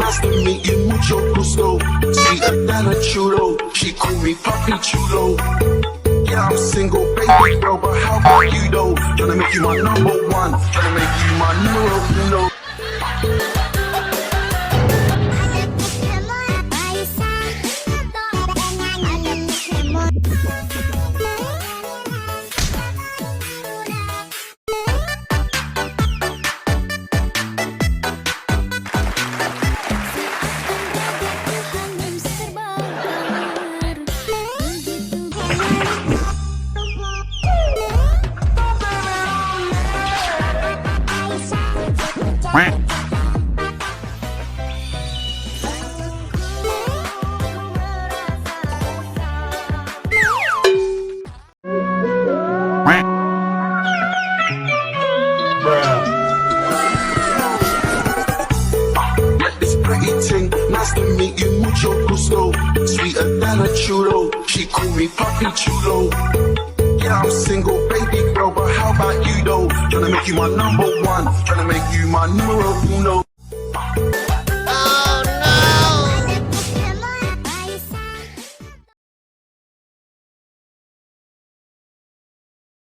Nice to meet you, mucho gusto. Sweeter than a churro. She call me Papi Chulo. Yeah, I'm single, baby girl, but how about you though? Tryna make you my number one. Tryna make you my numero uno. Nice to meet you, mucho gusto. Sweeter than a churro. She call me Papi Chulo. Yeah, I'm single, baby girl, but how about you though? Tryna make you my number one. Tryna make you my numero uno.